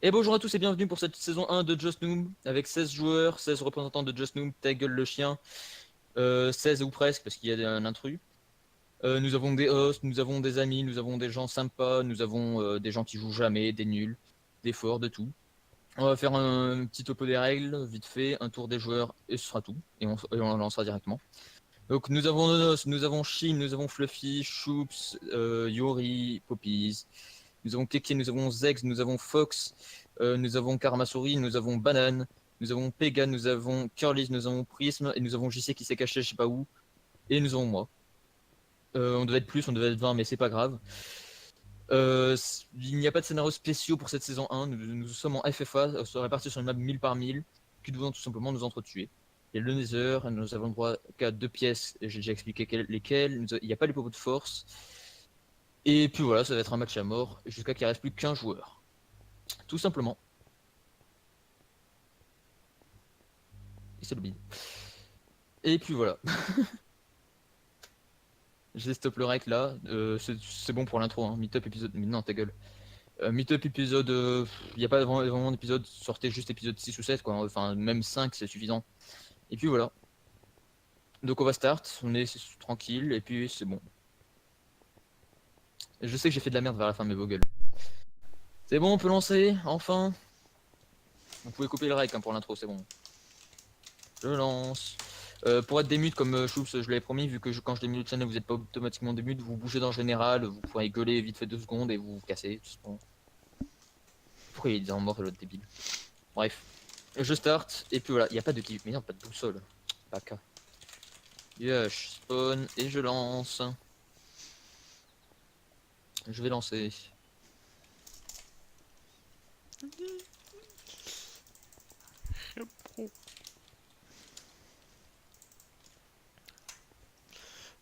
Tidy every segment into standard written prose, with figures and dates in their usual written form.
Et bonjour à tous et bienvenue pour cette saison 1 de Just Noob avec 16 joueurs, 16 représentants de Just Noob, ta gueule le chien, 16 ou presque parce qu'il y a un intrus. Nous avons des hosts, nous avons des amis, nous avons des gens sympas, nous avons des gens qui jouent jamais, des nuls, des forts, de tout. On va faire un petit topo des règles, vite fait, un tour des joueurs et ce sera tout. Et on lancera directement. Donc nous avons nos hosts, nous avons Shin, nous avons Fluffy, Choups, Yori, Poppies. Nous avons Keke, nous avons Zex, nous avons Fox, nous avons Karmasuri, nous avons Banane, nous avons Pega, nous avons Curly, nous avons Prism, et nous avons JC qui s'est caché je sais pas où, et nous avons moi. On devait être plus, on devait être 20, mais c'est pas grave. Il n'y a pas de scénario spéciaux pour cette saison 1, nous sommes en FFA, répartis sur une map 1000 par 1000, qui devons tout simplement nous entretuer. Il y a le Nether, nous avons le droit qu'à 2 pièces, et j'ai déjà expliqué lesquelles, il n'y a pas les popos de force. Et puis voilà, ça va être un match à mort, jusqu'à qu'il ne reste plus qu'un joueur. Tout simplement. Et c'est le bide. Et puis voilà. J'ai stop le rec là. C'est bon pour l'intro. Hein. Meetup épisode. Mais non, ta gueule. Meetup épisode. Il n'y a pas vraiment d'épisode. Sortez juste épisode 6 ou 7 quoi. Enfin, même 5 c'est suffisant. Et puis voilà. Donc on va start. On est tranquille. Et puis c'est bon. Je sais que j'ai fait de la merde vers la fin, mais vos gueules. C'est bon, on peut lancer. Enfin. Vous pouvez couper le rec hein, pour l'intro, c'est bon. Je lance. Pour être démute comme Choups, je l'avais promis, vu que quand je démute le channel, vous n'êtes pas automatiquement démute, vous bougez dans le général, vous pourrez gueuler vite fait 2 secondes et vous vous cassez. Bon. Pourquoi il est en mort l'autre débile? Bref. Je start, et puis voilà, il n'y a pas de qui. Mais non, pas de boussole. Baka. Yush, spawn, et je lance. Je vais lancer.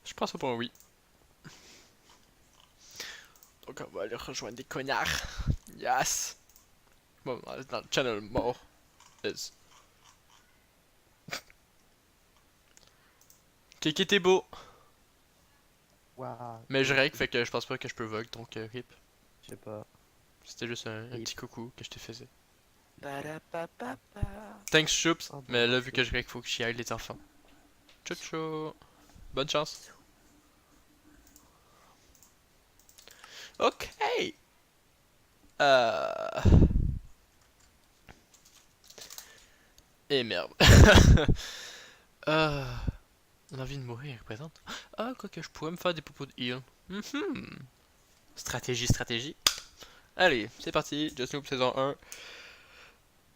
Je pense pas oui. Donc on va aller rejoindre des connards. Yes! Bon, on est dans le channel mort. Is. Kiki t'es beau! Waouh, Mais toi je règle, aussi. fait que je pense pas que je peux vogue, donc rip. Je sais pas. C'était juste un Rip. petit coucou que je te faisais. Ba-da-ba-ba-ba. Thanks Choups, Oh mais là bon, vu que je règle, faut que j'y aille les enfants. Ciao ciao! Bonne chance! Ok! Euh... Et merde. euh... On a envie de mourir, présente. Ah, quoi que je pourrais me faire des popos de heal. Stratégie, stratégie. Allez, c'est parti. Just Noob saison 1.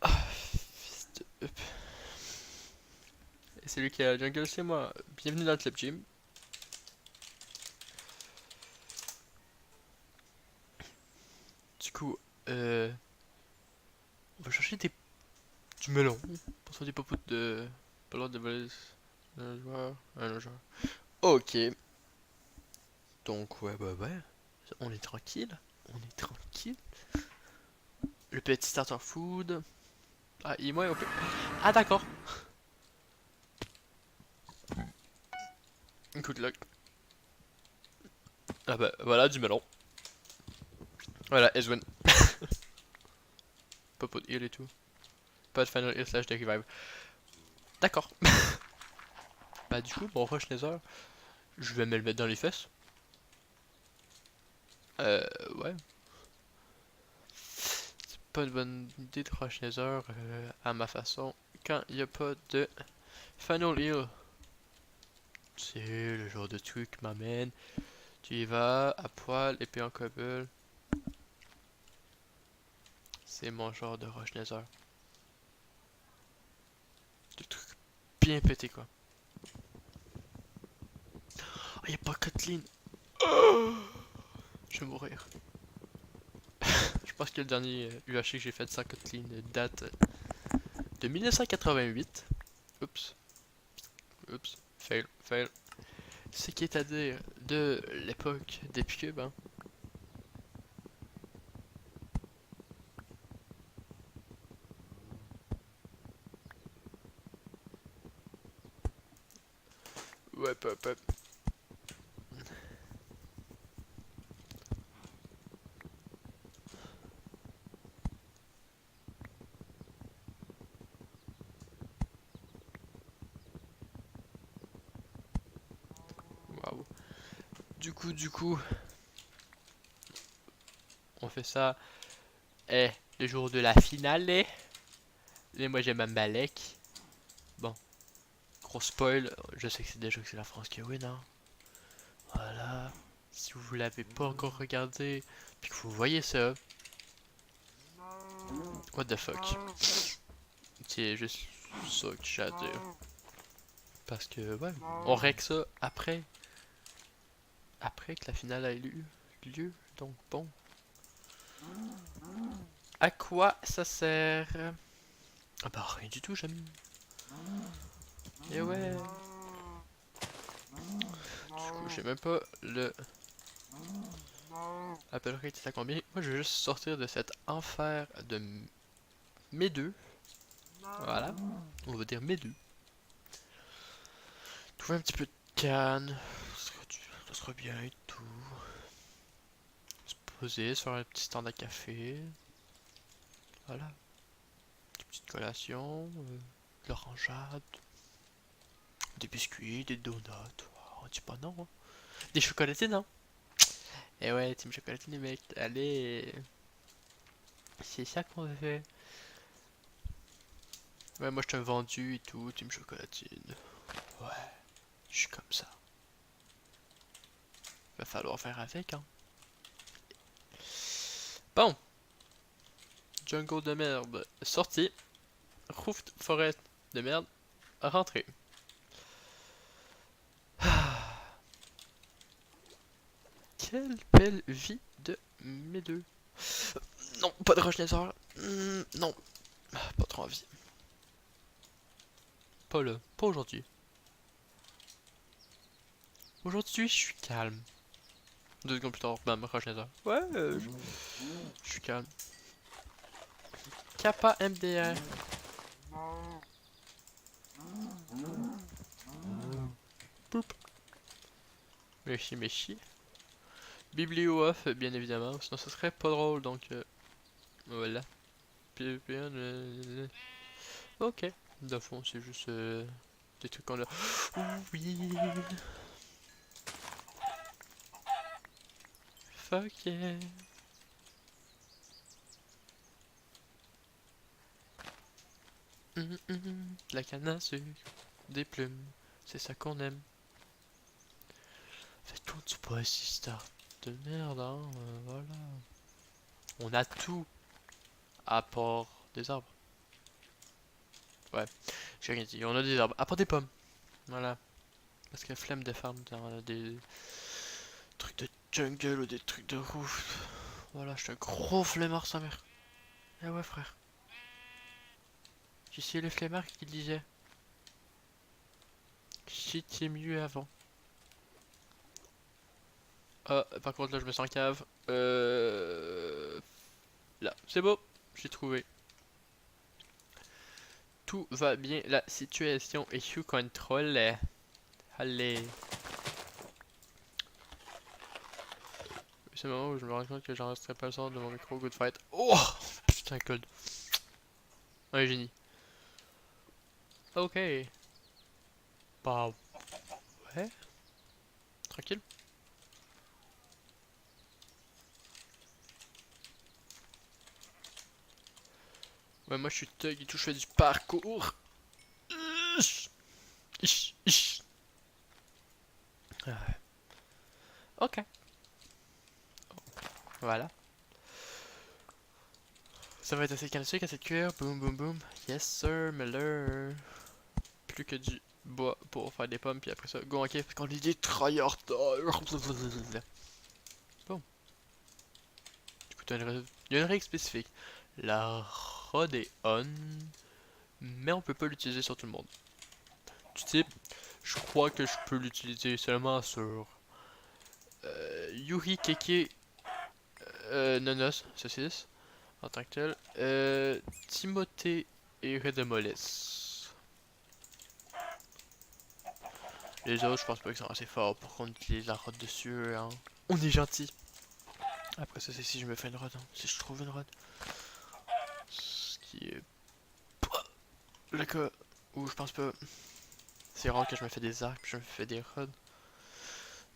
Ah, fils de up. Et c'est lui qui a la jungle, c'est moi. Bienvenue dans le club gym. Du coup, on va chercher du melon. Pour faire des popos de. Pas le droit de voler un joueur. Un joueur. Ok. Donc, ouais, bah ouais. On est tranquille. On est tranquille. Le petit starter food. Ah, il est moins OP. Ah, d'accord. Good luck. Ah bah, voilà du melon. Voilà, Ezwin. Popo de heal et tout. Pas de final heal slash de revive. D'accord. Bah, du coup, mon rush nether, je vais me le mettre dans les fesses. Ouais. C'est pas une bonne idée de rush nether à ma façon quand il n'y a pas de final heal. C'est le genre de truc qui m'amène. Tu y vas à poil, épée en cobble. C'est mon genre de rush nether. Des trucs bien pétés quoi. Oh, y'a pas Kathleen. Oh, je vais mourir. Je pense que le dernier UHC que j'ai fait sans Kathleen date de 1988. Oups. Oups. Fail. Fail. Ce qui est à dire de l'époque des Picubes, hein. Ouais, pop, pop. du coup, on fait ça. Eh, le jour de la finale, eh. Et moi j'aime un Malek. Bon, gros spoil, je sais que c'est déjà que c'est la France qui win, hein. Voilà. Si vous l'avez pas encore regardé, puis que vous voyez ça, what the fuck. C'est juste ça que j'ai à dire. Parce que, ouais, on règle ça après. Après que la finale a eu lieu. Donc, bon. À quoi ça sert? Ah bah, rien du tout, j'aime. Et ouais. Du coup, j'ai même pas le appel rate est à combien. Moi, je vais juste sortir de cet enfer de mes deux. Voilà. On va dire mes deux. Trouver un petit peu de canne. Ça sera bien et tout. Se poser, se faire un petit stand à café. Voilà. Des petites collations. De l'orangeade. Des biscuits, des donuts. Oh, on dit pas non. Hein. Des chocolatines, non? Et ouais, team chocolatine, les mecs. Allez. C'est ça qu'on fait. Ouais, moi je t'ai vendu et tout, team chocolatine. Ouais, je suis comme ça. Va falloir faire avec, hein. Bon. Jungle de merde, sorti. Roofed Forest de merde, rentré. Quelle belle vie de mes deux. Non, pas de roche nether. Non, pas trop envie. Pas là, pas aujourd'hui. Aujourd'hui, je suis calme. 2 secondes plus tard, bam, roche nether. Ouais, je suis calme. Kappa MDR. Poup. Méchi, méchi. Biblio off, bien évidemment, sinon ce serait pas drôle, donc voilà. Ok, de fond, c'est juste des trucs qu'on a. Oui, fuck yeah. De la canne à sucre, des plumes, c'est ça qu'on aime. Fais tout du pas start de merde, hein, voilà. On a tout à part des arbres. Ouais, j'ai rien dit, on a des arbres, à part des pommes. Voilà. Parce que flemme des farms dans des trucs de jungle ou des trucs de roof. Voilà, je suis un gros flemmard sa mère. Eh ouais frère. Tu sais les flemmards qui disaient shit est mieux avant. Ah, par contre là je me sens cave. Là, c'est beau, j'ai trouvé. Tout va bien, la situation est sous contrôle. Allez. C'est le moment où je me rends compte que j'enregistrais pas le son de mon micro Good Fight. Oh putain code. Un génie. Ok. Bah ouais. Tranquille. Ouais moi je suis thug et tout, je fais du parcours. Ish. Ish. Ish. Ah, ok. Voilà. Ça va être assez calcique, assez cuir. Boum boum boum. Yes sir, Miller. Plus que du bois pour faire des pommes, puis après ça, go en cave parce qu'on est des tryhards. Bon. Du coup, il y a une règle spécifique. La rod est on, mais on peut pas l'utiliser sur tout le monde. Du type, je crois que je peux l'utiliser seulement sur Yuri Keke Nonos, saucisse, en tant que tel. Timothée et Redemolis. Les autres, je pense pas qu'ils sont assez forts pour qu'on utilise la rod dessus. Hein. On est gentil. Après ça, c'est si je me fais une rod. Hein. Si je trouve une rod. Ce qui est pas le cas où je pense pas. C'est rare que je me fais des arcs, je me fais des rods.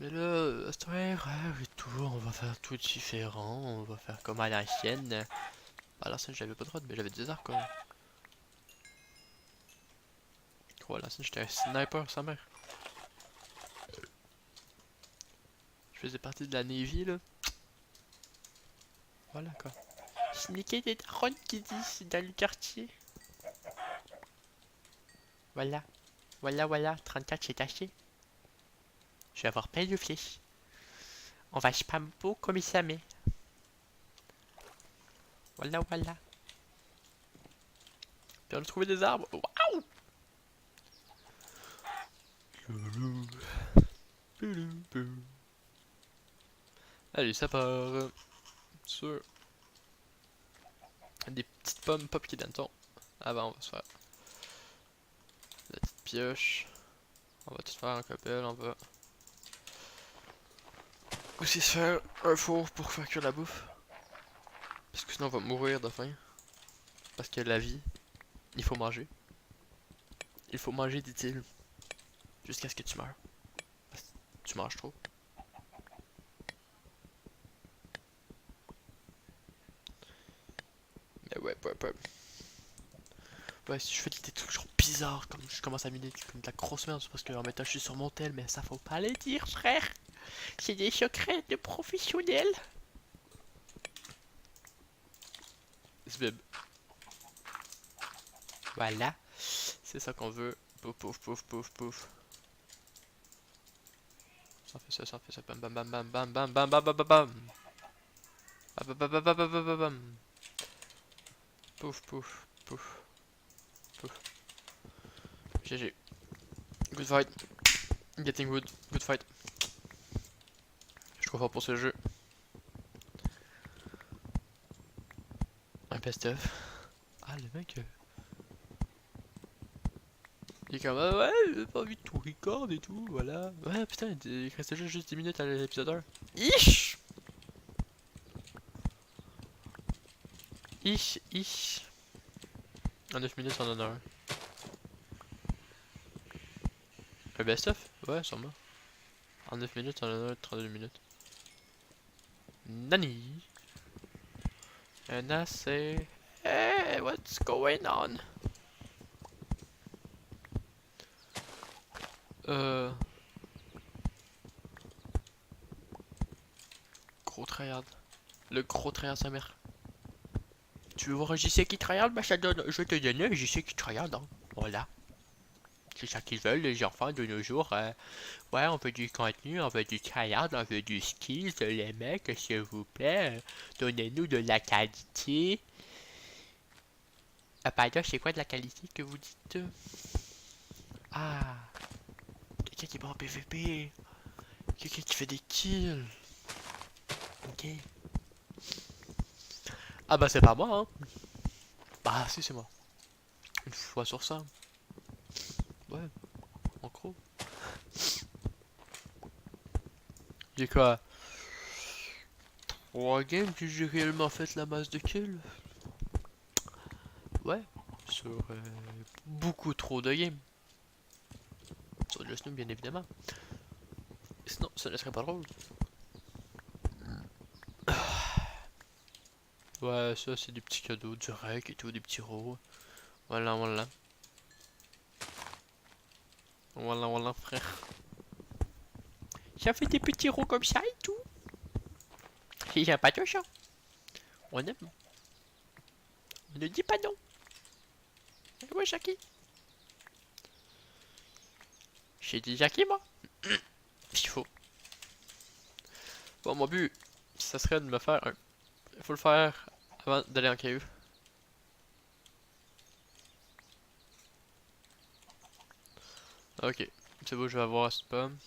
Mais là, c'est un rêve et tout, on va faire tout différent, on va faire comme à l'ancienne. À l'ancienne, j'avais pas de droite, mais j'avais des arcs, quoi. Quoi, à l'ancienne, j'étais un sniper, sa mère. Je faisais partie de la Navy, là. Voilà, quoi. Sneaker des darons qui disent dans le quartier. Voilà. Voilà, 34 c'est assez. Je vais avoir plein de flèches. On va spam beau comme il s'aimait. Voilà. Puis on a trouvé des arbres. Waouh! Allez, ça part. Sur des petites pommes pop qui donnent ton. Avant, on va se faire la petite pioche. On va tout faire en copelle. On va aussi se faire un four pour faire cuire la bouffe. Parce que sinon, on va mourir de faim. Parce que la vie, il faut manger. Il faut manger, dit-il. Jusqu'à ce que tu meurs. Parce que tu manges trop. Mais ouais. Ouais, si je fais des trucs genre bizarres, comme je commence à miner comme de la grosse merde, c'est parce que en même temps je suis sur mon tel, mais ça faut pas les dire, frère. C'est des secrets de professionnels. Zbib. Voilà. C'est ça qu'on veut. Pouf. Ça fait ça. Bam. Bam. Pouf. GG. Good fight. Getting wood. Good fight. Je suis trop fort pour ce jeu. Un best-of. Ah, le mec. Il est comme ouais, j'ai pas envie de tout record et tout, voilà. Ouais, putain, il restait juste 10 minutes à l'épisode 1. Ish! En 9 minutes, on en a un. Un best-of? Ouais, sûrement. En 9 minutes, on en a un 32 minutes. Nani? Un assez. Hey, what's going on? Gros tryhard. Le gros tryhard sa mère. Tu veux voir un JC qui tryhard? Bah ça donne. Je vais te donner un JC qui tryhard, hein. Voilà. C'est ça qu'ils veulent les enfants de nos jours. Ouais, on veut du contenu, on veut du tryhard, on veut du skills, les mecs, s'il vous plaît. Donnez-nous de la qualité. Ah, pardon, c'est quoi de la qualité que vous dites? Ah, quelqu'un qui est bon en PVP. Quelqu'un qui fait des kills. Ok. Ah bah c'est pas moi, hein. Bah si, c'est moi. Une fois sur 100. Ouais, en gros. J'ai quoi? 3 games que j'ai réellement fait la masse de kills. Ouais, sur beaucoup trop de games. Sur le Snoop, bien évidemment. Sinon, ça ne serait pas drôle. Ouais, ça c'est des petits cadeaux, du rec et tout, des petits rots. Voilà. Voilà, frère. Ça fait des petits rots comme ça et tout. C'est sympatoche, hein. On aime. On ne dit pas non. Ouais, Jackie. J'ai dit Jackie, moi. S'il faut. Bon, mon but, ça serait de me faire un. Il faut le faire avant d'aller en cave. Ok, c'est beau, je vais avoir cette pomme.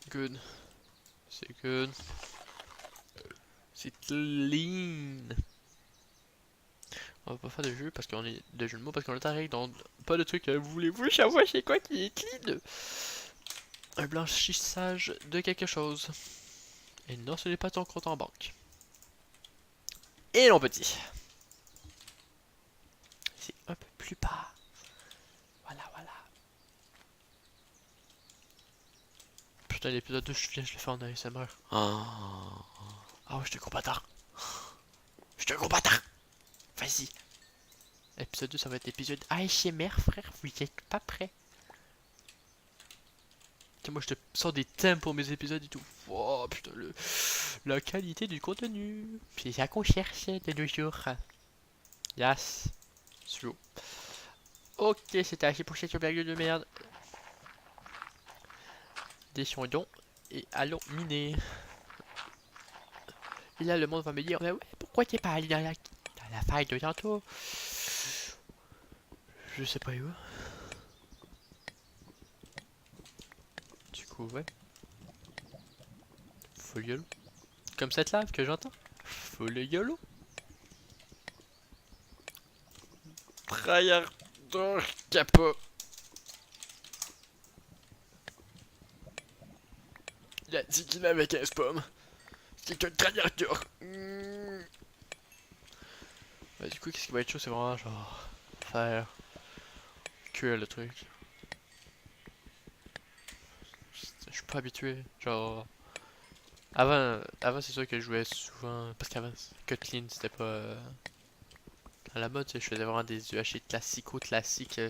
Good. C'est good. C'est clean. On va pas faire de jeu parce qu'on est de jeu de mots parce qu'on est en règle, donc pas de truc. Voulez-vous savoir c'est quoi qui est clean? Un blanchissage de quelque chose. Et non, ce n'est pas ton compte en banque. Et non, petit. C'est un peu plus bas. Voilà. putain, l'épisode 2, je l'ai fait en ASMR. Ah ouais, je suis un gros bâtard. Je suis un gros bâtard. Vas-y. Épisode 2, ça va être l'épisode ASMR, frère. Vous êtes pas prêts. Tiens, moi, je te sors des thèmes pour mes épisodes et tout. Oh putain, la qualité du contenu. C'est ça qu'on cherche de nos jours. Yes. Slow. Ok, c'était assez pour cette blague de merde. Descendons et allons miner. Et là, le monde va me dire, mais ouais, pourquoi t'es pas allé dans la faille de tantôt? Je sais pas où. Du coup, ouais. Full YOLO. Comme cette lave que j'entends. Full YOLO. Tryhardor capot. Il a dit qu'il avait 15 pommes. C'est un tryhardor. Bah, du coup, qu'est-ce qui va être chaud, c'est vraiment genre faire cuire le truc. Je suis pas habitué. Genre. Avant c'est sûr que je jouais souvent. Parce qu'avant, Kotlin c'était pas à la mode, tu sais, je faisais vraiment des UHC classiques.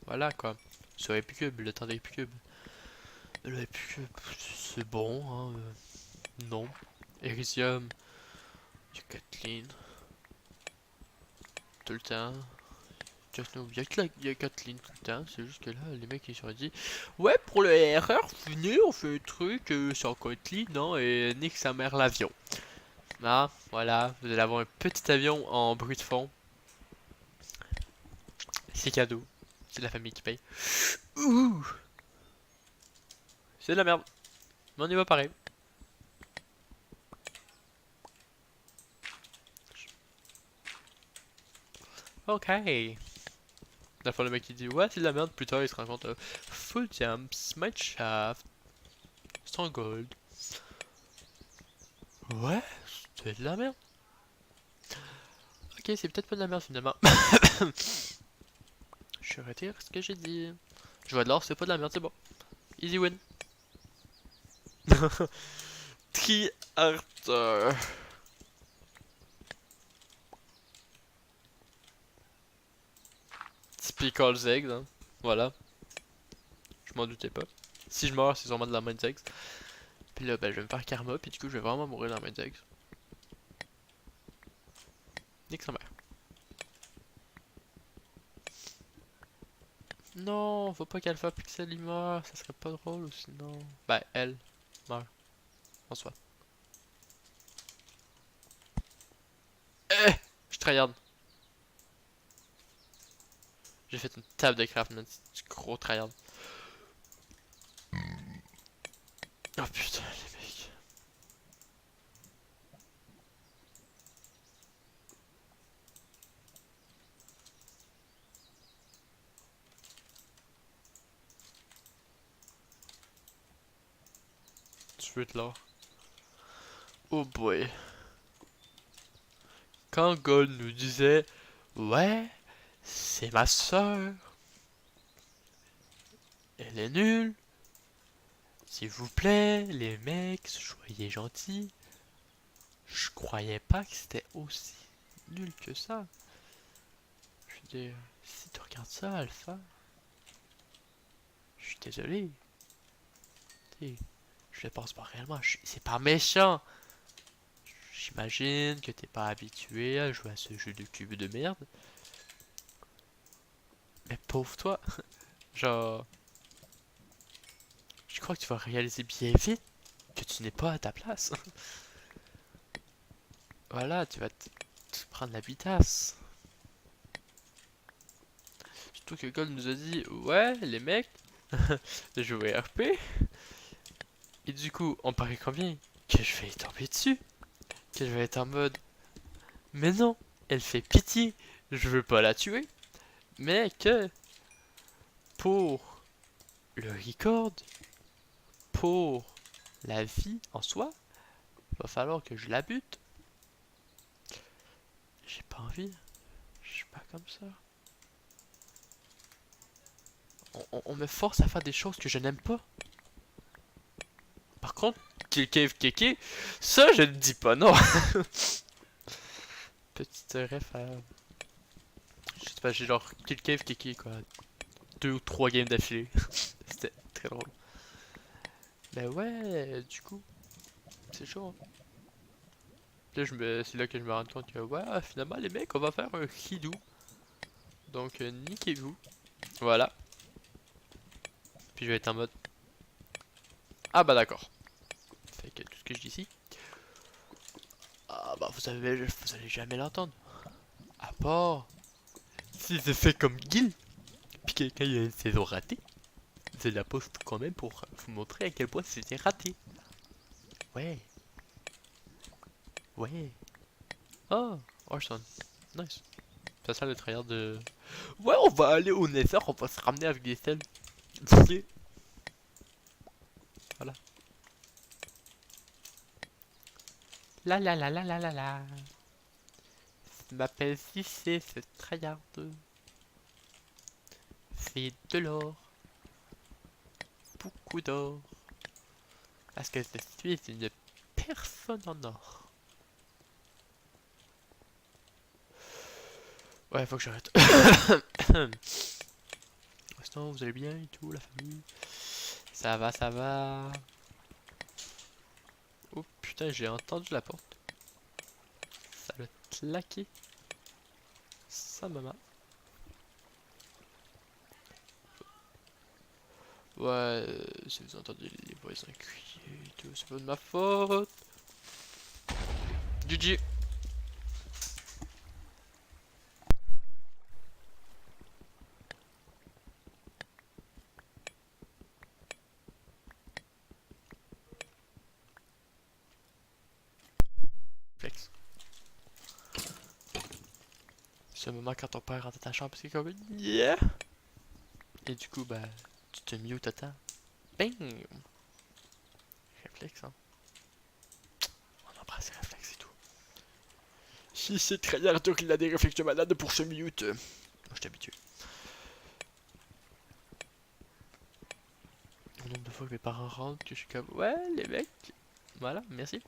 Voilà quoi. Sur Epicube, le temps d'Epicube. Le Epicube, c'est bon, hein. Non. Elysium, du Kotlin. Tout le temps. Just Know, il y a Kotlin tout le temps, c'est juste que là, les mecs ils se sont dit ouais, pour le RR, venez, on fait un truc sur Kotlin, non, et nique sa mère l'avion. Ah, voilà, vous allez avoir un petit avion en bruit de fond. C'est cadeau, c'est la famille qui paye. Ouh, c'est de la merde, mais on y va pareil. Ok. La fois le mec il dit ouais, c'est de la merde, plus tard il se rend compte full jump, smite shaft, stronghold. Ouais, c'est de la merde. Ok, c'est peut-être pas de la merde finalement. Je retire ce que j'ai dit. Je vois de l'or, c'est pas de la merde, c'est bon. Easy win. Tri-Arthur. Typical Zegs, hein. Voilà. Je m'en doutais pas. Si je meurs, c'est sûrement de la main de Zegs. Puis là, ben, je vais me faire karma, puis du coup, je vais vraiment mourir dans la main de Zegs. Nique sa mère. Non, faut pas qu'Alpha Pixel y meure, ça serait pas drôle ou sinon. Ben, elle meurt. En soi. Je tryhard. J'ai fait une table de craft, man. C'est du gros tryhard. Oh putain, les mecs. Tu veux être là? Oh boy. Quand Gold nous disait ouais, c'est ma soeur. Elle est nulle. S'il vous plaît, les mecs, soyez gentils. Je croyais pas que c'était aussi nul que ça. Je veux dire, si tu regardes ça, Alpha, je suis désolé. T'sais, je le pense pas réellement. C'est pas méchant. J'imagine que t'es pas habitué à jouer à ce jeu de cube de merde. Mais pauvre toi. Genre, je crois que tu vas réaliser bien vite que tu n'es pas à ta place. Voilà, tu vas te prendre la bitasse. Surtout que Gold nous a dit ouais, les mecs, jouer RP. Et du coup, on parie combien que je vais y tomber dessus. Que je vais être en mode mais non, elle fait pitié, je veux pas la tuer. Mais que pour le record, pour la vie en soi, il va falloir que je la bute. J'ai pas envie. Je suis pas comme ça. On me force à faire des choses que je n'aime pas. Par contre, Kill Cave Keke, ça je ne dis pas non. Petite ref à... Je sais pas, j'ai genre Kill Cave Keke quoi. 2 ou 3 games d'affilée. C'était très drôle. Mais ouais, du coup, c'est chaud. Hein. Là, c'est là que je me rends compte que ouais, finalement les mecs, on va faire un Hidou. Donc niquez-vous. Voilà. Puis je vais être en mode... Ah bah d'accord. Fait que tout ce que je dis ici... Ah bah vous allez jamais l'entendre. À part... Si c'est fait comme Gil. Puis quelqu'un il y a une saison ratée. Je la poste quand même pour vous montrer à quel point c'était raté. Ouais. Ouais. Oh, Orson. Nice. C'est ça le trailer de... Ouais, on va aller au Nether, on va se ramener avec des stèles. Ok. Voilà. La la la la la la la. Je m'appelle Cissé, c'est tryhard. C'est de l'or. Beaucoup d'or. Parce que je suis une personne en or. Ouais, faut que j'arrête. Sinon, vous allez bien et tout, la famille? Ça va, ça va. Oh putain, j'ai entendu la porte. Ça l'a claqué. Ça maman. Ouais, si vous entendez les voisins crier et tout, c'est pas de ma faute. GG. Flex. C'est le moment quand ton père rentre dans ta chambre, c'est comme yeah. Et du coup, bah, tu te mutes à temps. Bing. Réflexe, hein. On embrasse les réflexes et tout. Si c'est très dur qu'il a des réflexes de malade pour se mute. Moi, je suis habitué. Le nombre de fois que mes parents rentrent, que je suis comme ouais, les mecs. Voilà, merci.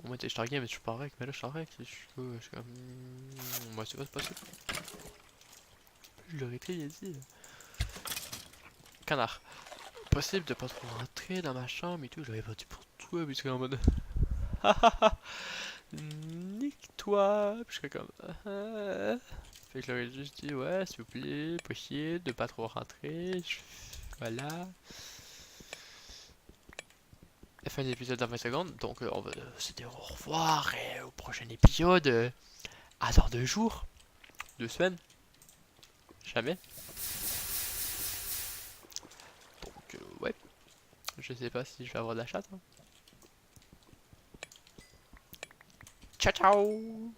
Au moins, je suis mais je suis pas rec, mais là, je suis rec. Je suis comme. Moi, c'est pas possible. Je l'aurais très bien dit. Canard. Possible de pas trop rentrer dans ma chambre et tout, j'aurais pas dit pour toi, mais je serais en mode. Nique-toi! Puis je serais comme. Fait que j'aurais juste dit, ouais, s'il vous plaît, possible de pas trop rentrer. Voilà. La fin de l'épisode dans 20 secondes, donc on va se dire au revoir et au prochain épisode. À dans 2 jours, 2 semaines, jamais. Donc, ouais. Je sais pas si je vais avoir de la chatte. Hein. Ciao ciao!